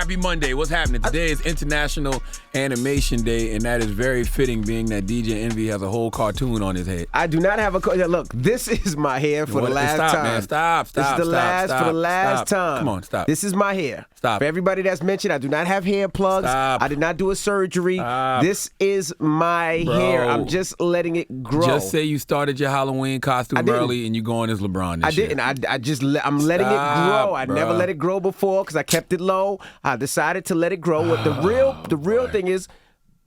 Happy Monday. What's happening? Today is International Animation Day, and that is very fitting, being that DJ Envy has a whole cartoon on his head. I do not have a... Look, this is my hair for the last time. Stop, man. Stop. This is the last time. Come on, stop. This is my hair. Stop. For everybody that's mentioned, I do not have hair plugs. Stop. I did not do a surgery. Stop. This is my hair. I'm just letting it grow. Just say you started your Halloween costume early and you going as LeBron this year. I'm letting it grow. I never let it grow before because I kept it low. I decided to let it grow. The real thing is,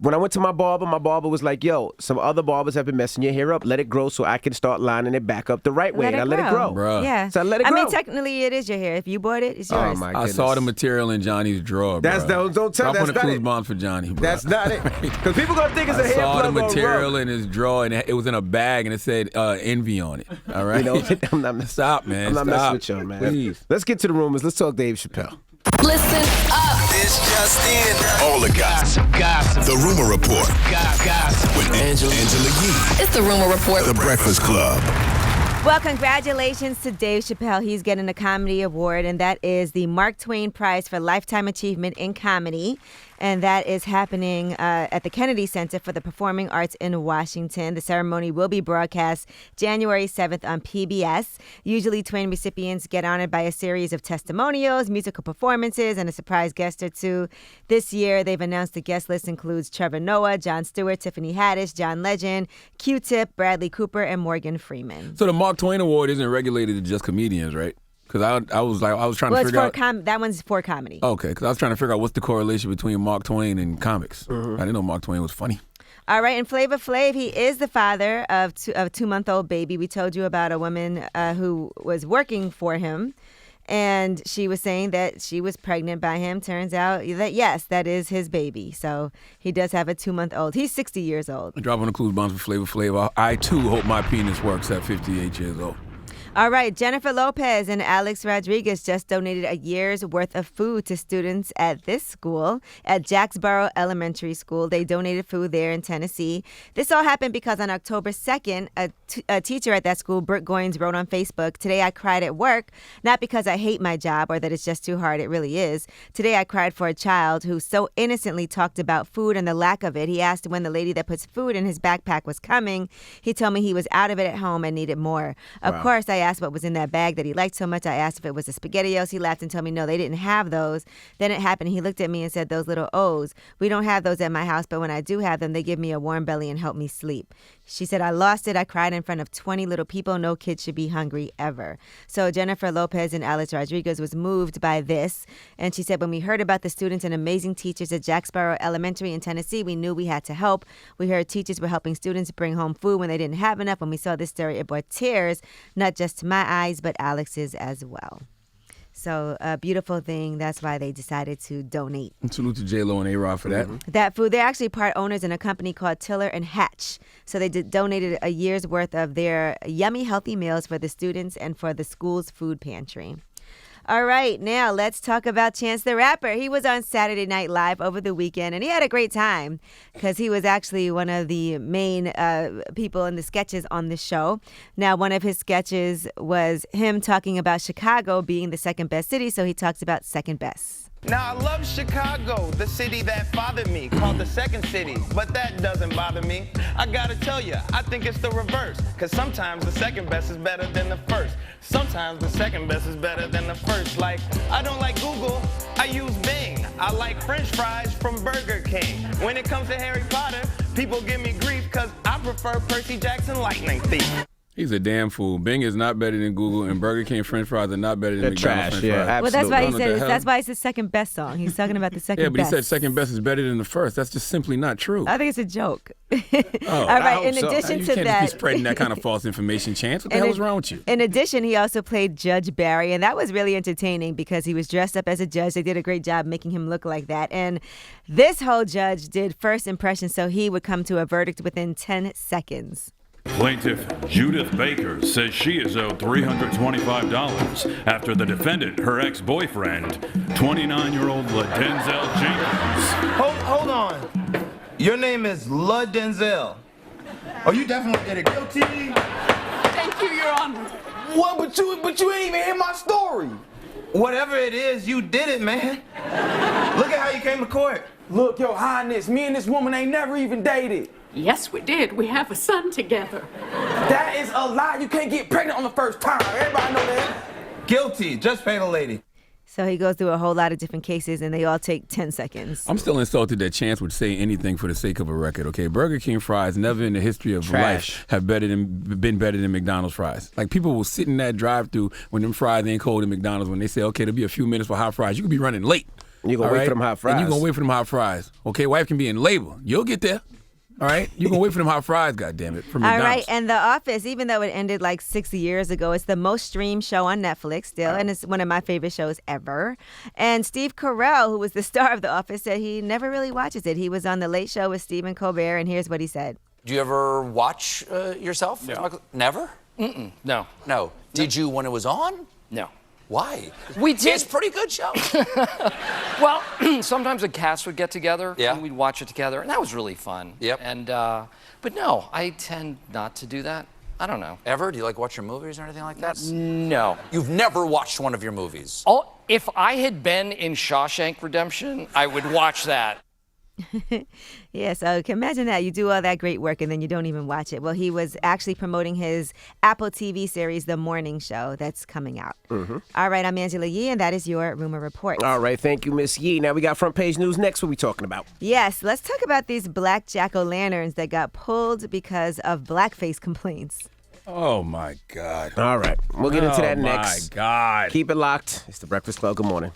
when I went to my barber was like, yo, some other barbers have been messing your hair up. Let it grow so I can start lining it back up the right way. And I let it grow. Bruh. Yeah. So I let it grow. I mean, technically, it is your hair. If you bought it, it's yours. Oh, my I goodness. saw the material in Johnny's drawer, bro. Don't tell. Drop That's on the not clues it. bomb for Johnny, bro. That's not it. Because people going to think it's a hair plug. I saw the or a material rub. in his drawer, and it was in a bag, and it said Envy on it. All right? I'm not messing. Stop, man. I'm not Stop. messing with y'all, man. Please. Let's get to the rumors. Let's talk Dave Chappelle. Listen up. It's just in. All the gossip. The Rumor Report. Gossip. With Angela Yee. It's the Rumor Report. The Breakfast Club. Well, congratulations to Dave Chappelle. He's getting a comedy award, and that is the Mark Twain Prize for Lifetime Achievement in Comedy. And that is happening at the Kennedy Center for the Performing Arts in Washington. The ceremony will be broadcast January 7th on PBS. Usually, Twain recipients get honored by a series of testimonials, musical performances, and a surprise guest or two. This year, they've announced the guest list includes Trevor Noah, Jon Stewart, Tiffany Haddish, John Legend, Q-Tip, Bradley Cooper, and Morgan Freeman. So the Mark Twain Award isn't regulated to just comedians, right? Because I was trying to figure out. That one's for comedy. Okay, because I was trying to figure out what's the correlation between Mark Twain and comics. I didn't know Mark Twain was funny. All right, and Flava Flav, he is the father of a 2-month-old baby. We told you about a woman who was working for him, and she was saying that she was pregnant by him. Turns out that, yes, that is his baby. So he does have a 2-month-old. He's 60 years old. Drop on the clues bombs for Flava Flav. I, too, hope my penis works at 58 years old. All right, Jennifer Lopez and Alex Rodriguez just donated a year's worth of food to students at this school, at Jacksboro Elementary School. They donated food there in Tennessee. This all happened because on October 2nd, a teacher at that school, Brooke Goins, wrote on Facebook, "Today I cried at work, not because I hate my job or that it's just too hard. It really is. Today I cried for a child who so innocently talked about food and the lack of it. He asked when the lady that puts food in his backpack was coming. He told me he was out of it at home and needed more. Of course, I asked what was in that bag that he liked so much. I asked if it was the SpaghettiOs. He laughed and told me no, they didn't have those. Then it happened. He looked at me and said, those little O's. We don't have those at my house, but when I do have them, they give me a warm belly and help me sleep." She said, "I lost it. I cried in front of 20 little people. No kid should be hungry ever." So Jennifer Lopez and Alex Rodriguez was moved by this. And she said, "When we heard about the students and amazing teachers at Jacksboro Elementary in Tennessee, we knew we had to help. We heard teachers were helping students bring home food when they didn't have enough. When we saw this story, it brought tears, not just to my eyes, but Alex's as well." So a beautiful thing. That's why they decided to donate. And salute to J-Lo and A-Rod for that. That food. They're actually part owners in a company called Tiller and Hatch. So they donated a year's worth of their yummy, healthy meals for the students and for the school's food pantry. All right, now let's talk about Chance the Rapper. He was on Saturday Night Live over the weekend, and he had a great time because he was actually one of the main people in the sketches on the show. Now, one of his sketches was him talking about Chicago being the second best city, so he talks about second best. Now, I love Chicago, the city that fathered me, called the second city, but that doesn't bother me. I gotta tell you, I think it's the reverse, because sometimes the second best is better than the first. Sometimes the second best is better than the first. Like, I don't like Google, I use Bing. I like French fries from Burger King. When it comes to Harry Potter, people give me grief, because I prefer Percy Jackson Lightning Thief. He's a damn fool. Bing is not better than Google, and Burger King French fries are not better than They're McDonald's trash, French fries. absolutely. Well, that's why he What the said hell? that's why it's his second best song. He's talking about the second Yeah, but best. he said second best is better than the first. That's just simply not true. I think it's a joke. Oh, All right, in hope so. addition you to can't that, just be spreading that kind of false information, Chance. What the hell is wrong with you? In addition, he also played Judge Barry, and that was really entertaining because he was dressed up as a judge. They did a great job making him look like that. And this whole judge did first impression, so he would come to a verdict within 10 seconds. Plaintiff Judith Baker says she is owed $325 after the defendant, her ex-boyfriend, 29-year-old LaDenzel Jenkins. Hold on. Your name is LaDenzel. Oh, you definitely did it. Guilty. Thank you, Your Honor. What? But you ain't even hear my story. Whatever it is, you did it, man. Look at how you came to court. Look, Your Highness, me and this woman ain't never even dated. Yes, we did. We have a son together. That is a lie. You can't get pregnant on the first time. Everybody know that. Guilty. Just pay the lady. So he goes through a whole lot of different cases, and they all take 10 seconds. I'm still insulted that Chance would say anything for the sake of a record, okay? Burger King fries never in the history of life have been better than McDonald's fries. Like, people will sit in that drive-thru when them fries ain't cold at McDonald's when they say, okay, there'll be a few minutes for hot fries. You could be running late. You're going to wait for them hot fries. And you're going to wait for them hot fries. Okay, wife can be in labor. You'll get there. All right? You're going to wait for them hot fries, goddammit, from McDonald's. All right, and The Office, even though it ended like 6 years ago, it's the most streamed show on Netflix still, and it's one of my favorite shows ever. And Steve Carell, who was the star of The Office, said he never really watches it. He was on The Late Show with Stephen Colbert, and here's what he said. Do you ever watch yourself? No. Never? Mm-mm. No. No. Did you when it was on? No. Why? We did. It's a pretty good show. Well, sometimes the cast would get together and we'd watch it together, and that was really fun. Yep. And but no, I tend not to do that. I don't know. Ever? Do you like watching movies or anything like that? No. You've never watched one of your movies? Oh, if I had been in Shawshank Redemption, I would watch that. Yeah, so imagine that. You do all that great work and then you don't even watch it. Well, he was actually promoting his Apple TV series, The Morning Show, that's coming out. All right, I'm Angela Yee, and that is your Rumor Report. All right, thank you, Miss Yee. Now we got front page news next. What are we talking about? Yes, let's talk about these black jack-o'-lanterns that got pulled because of blackface complaints. Oh, my God. All right, we'll get into that next. Oh, my God. Keep it locked. It's The Breakfast Club. Good morning.